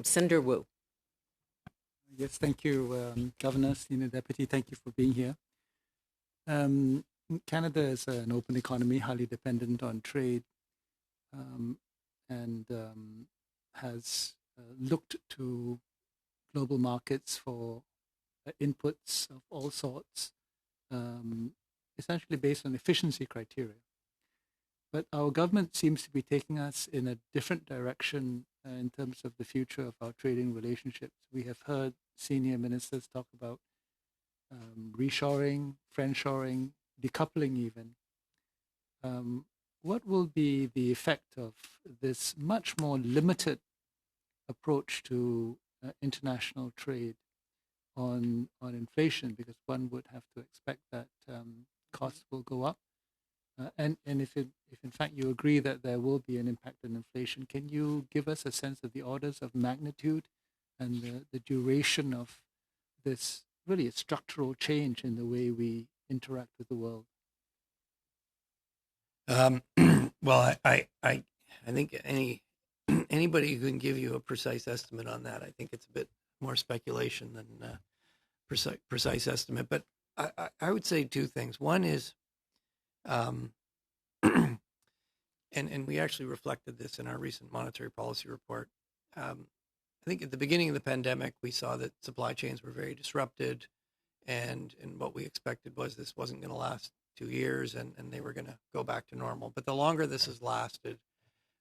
Senator Wu. Yes, thank you, Governor, Senior Deputy. Thank you for being here. Um, Canada is an open economy, highly dependent on trade, and has looked to global markets for inputs of all sorts, um, essentially based on efficiency criteria. But our government seems to be taking us in a different direction in terms of the future of our trading relationships. We have heard senior ministers talk about reshoring, friendshoring, decoupling even. What will be the effect of this much more limited approach to international trade on inflation? Because one would have to expect that costs will go up. And if in fact you agree that there will be an impact on inflation, can you give us a sense of the orders of magnitude and the duration of this really a structural change in the way we interact with the world? Um, well, I think anybody who can give you a precise estimate on that, I think it's a bit more speculation than precise estimate. But I would say two things. One is, um, and we actually reflected this in our recent monetary policy report. I think at the beginning of the pandemic, we saw that supply chains were very disrupted, and what we expected was this wasn't going to last 2 years, and they were going to go back to normal. But the longer this has lasted,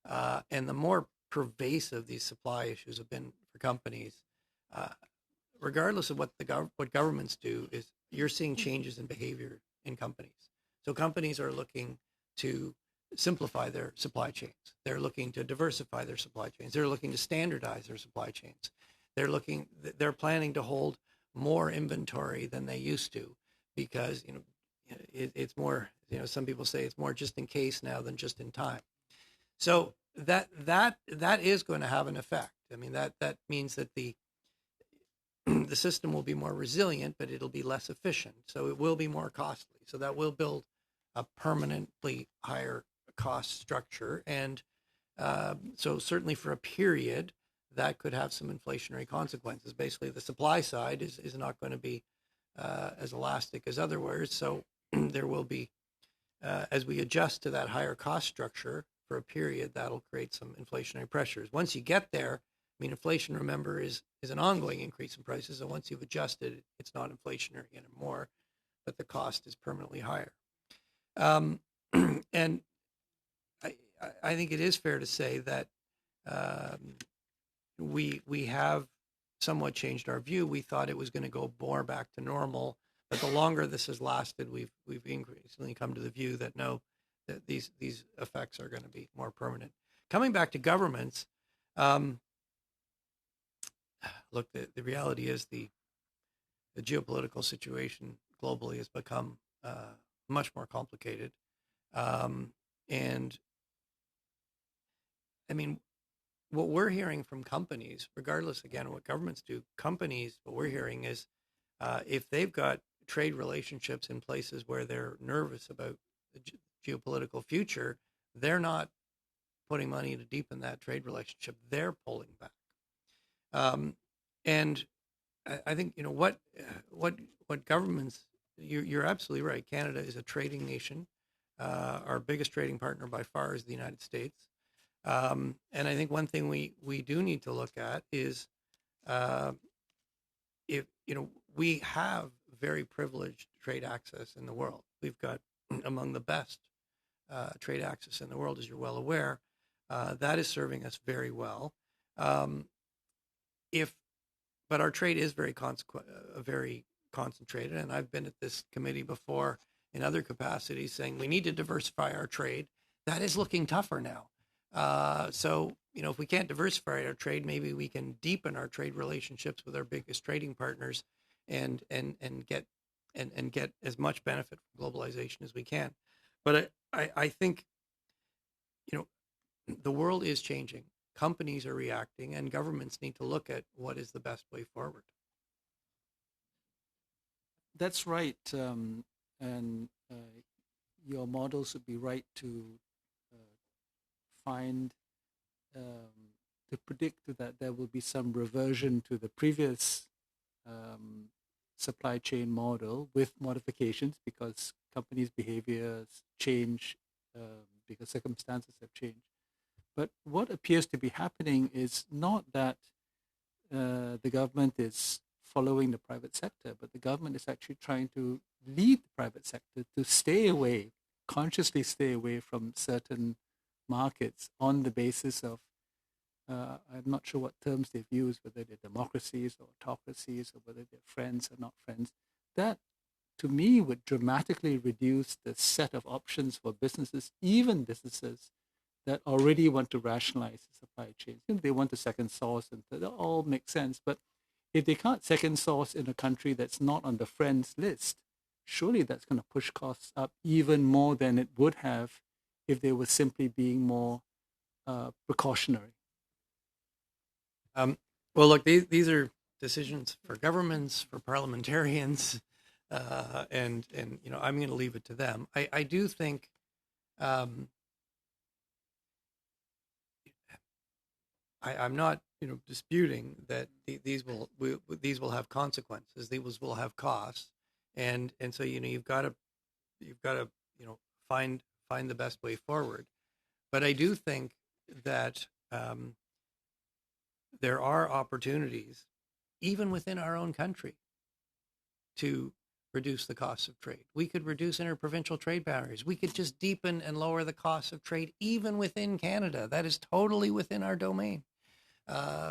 and the more pervasive these supply issues have been for companies, uh, regardless of what governments do, is you're seeing changes in behavior in companies. So companies are looking to simplify their supply chains. They're looking to diversify their supply chains. They're looking to standardize their supply chains. They're planning to hold more inventory than they used to, because it's more, some people say it's more just in case now than just in time. So that is going to have an effect. I mean, that means that the system will be more resilient, but it'll be less efficient. So it will be more costly. So that will build a permanently higher cost structure. And so certainly for a period, that could have some inflationary consequences. Basically, the supply side is not going to be as elastic as others. So there will be, as we adjust to that higher cost structure for a period, that'll create some inflationary pressures. Once you get there, I mean, inflation, remember, is an ongoing increase in prices. And once you've adjusted, it's not inflationary anymore, but the cost is permanently higher. And I think it is fair to say that we have somewhat changed our view. We thought it was going to go more back to normal, but the longer this has lasted, we've increasingly come to the view that no, that these effects are going to be more permanent. Coming back to governments, look, the reality is the geopolitical situation globally has become much more complicated, and I mean, what we're hearing from companies, regardless again of what governments do, companies, what we're hearing is if they've got trade relationships in places where they're nervous about the geopolitical future, they're not putting money to deepen that trade relationship. They're pulling back. And I think what governments. You're absolutely right. Canada is a trading nation. Our biggest trading partner by far is the United States. And I think one thing we do need to look at is if we have very privileged trade access in the world. We've got among the best trade access in the world, as you're well aware. That is serving us very well. But our trade is very concentrated, and I've been at this committee before in other capacities saying we need to diversify our trade. That is looking tougher now. So if we can't diversify our trade, maybe we can deepen our trade relationships with our biggest trading partners, and get as much benefit from globalization as we can. But I think the world is changing. Companies are reacting, and governments need to look at what is the best way forward. That's right, and your models would be right to find to predict that there will be some reversion to the previous supply chain model with modifications because companies' behaviors change because circumstances have changed. But what appears to be happening is not that the government is following the private sector, but the government is actually trying to lead the private sector to stay away, consciously stay away from certain markets on the basis of, I'm not sure what terms they've used, whether they're democracies or autocracies or whether they're friends or not friends. That, to me, would dramatically reduce the set of options for businesses, even businesses that already want to rationalize the supply chains. They want a second source, and that all makes sense. But if they can't second source in a country that's not on the friends list, surely that's going to push costs up even more than it would have if they were simply being more precautionary. Well, look, these are decisions for governments, for parliamentarians, and I'm going to leave it to them. I do think I'm not disputing that these will have consequences. These will have costs, and so you've got to find the best way forward. But I do think that there are opportunities, even within our own country, to reduce the costs of trade. We could reduce interprovincial trade boundaries. We could just deepen and lower the costs of trade, even within Canada. That is totally within our domain.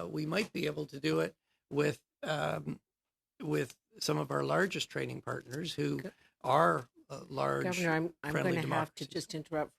We might be able to do it with some of our largest trading partners who are large, Governor, I'm friendly going to have to democracies. just interrupt for